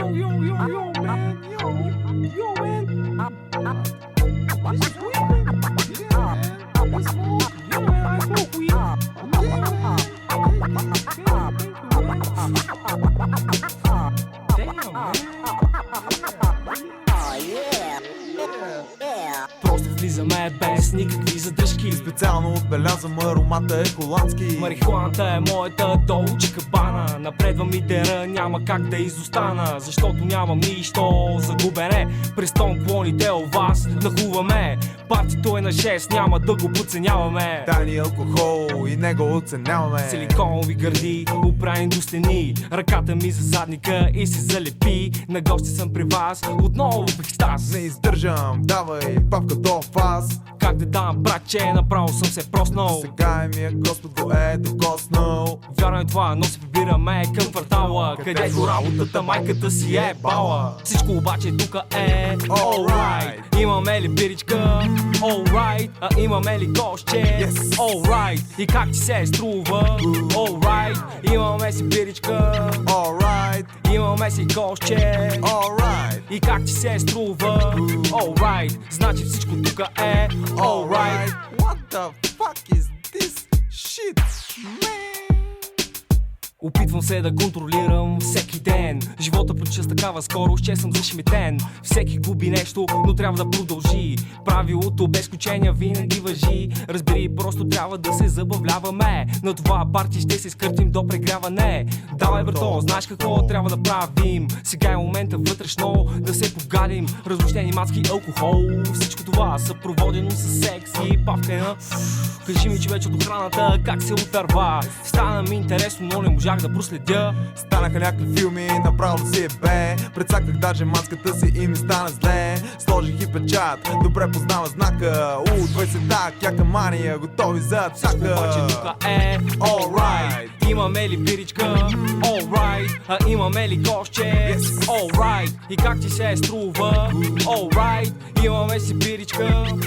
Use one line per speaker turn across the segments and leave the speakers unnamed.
Yo, man. Yo, man. This is weed, man. Yeah, man. We smoke. Yeah, man. I smoke weed. Yeah, man. Damn, man.
Просто влизаме без никакви задръжки.
Специално отбелязвам аромата е холандски.
Марихуаната е моята долче кабана. Напредвам лидера, няма как да изостана. Защото нямам нищо загубене. През тонклоните у вас нахуваме. Партито е на 6, няма да го подценяваме.
Тайни алкохол и не го оценяваме.
Силиконови гърди, оправени до стени. Ръката ми за задника и се залепи. На гости съм при вас, отново в екстаз.
Не издържам, давай папка до фаз.
Как да дам, братче, направо съм се проснал.
Сега ми Господ го е докоснал.
Вярно е това, но се прибираме към квартала, където работата майката си е бала. Всичко обаче тука е alright. Имаме ли биричка? Alright. А имаме ли гостче?
Yes.
Alright. И как ти се струва? Alright. Имаме си биричка.
Alright,
Имаме си гостче.
alright.
И как ти се струва? Alright. Значи всичко тука е alright.
What the fuck is this shit, man?
Опитвам се да контролирам всеки ден. Живота протича с такава скорост, че съм зашеметен. Всеки губи нещо, но трябва да продължи. Правилото без изключения винаги важи. Разбери, просто трябва да се забавляваме. На това парти ще се скъртим до прегряване. Давай, брато, знаеш какво трябва да правим. Сега е момента вътрешно да се погадим. Разрушени мацки, алкохол, всичко това съпроводено с секс и павкана. Кажи ми, човече, от охраната как се отърва. Стана ми интересно, но не можах да проследя.
Станаха някакви филми, направо да си е бе. Прецаках даже маската си и ми стана зле. Сложих и печат, добре познава знака. 20-та, кяка мания, готови за атака.
Обаче тука е alright. Имаме ли биричка? Alright. А имаме ли гостче?
Yes.
Alright. И как ти се струва? Alright. Имаме си биричка.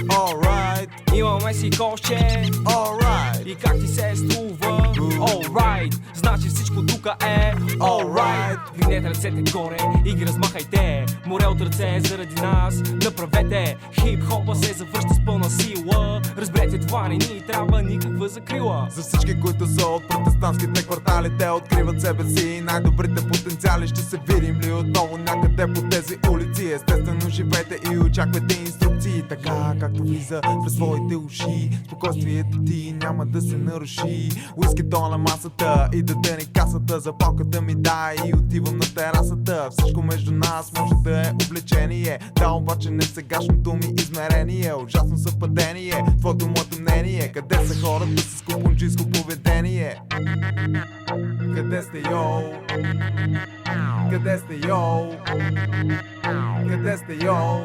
Alright,
Имаме си гостче.
alright.
И как ти се струва? Alright. Значи всичко тука е alright. Вдигнете ръцете горе и ги размахайте. Море от ръце заради нас направете. Хип-хопа се завръща с пълна сила. Разберете, това не ни трябва никаква закрила.
За всички, които са от протестантските квартали, те откриват себе си и най-добрите потенциали. Ще се видим ли отново някъде по тези улици? Естествено живейте и очаквайте инструкции. Така както влиза през своите уши, спокойствието ти няма да се наруши. Уискито на масата и даде ни касата. Запалката ми дай и отивам на терасата. Всичко между нас може да е облечение. Да, обаче не в сегашното ми измерение. Ужасно съвпадение, твоето моето мнение. Къде са хората с купунджийско поведение? Къде сте, йоу? Къде сте, йоу? Къде сте, йоу?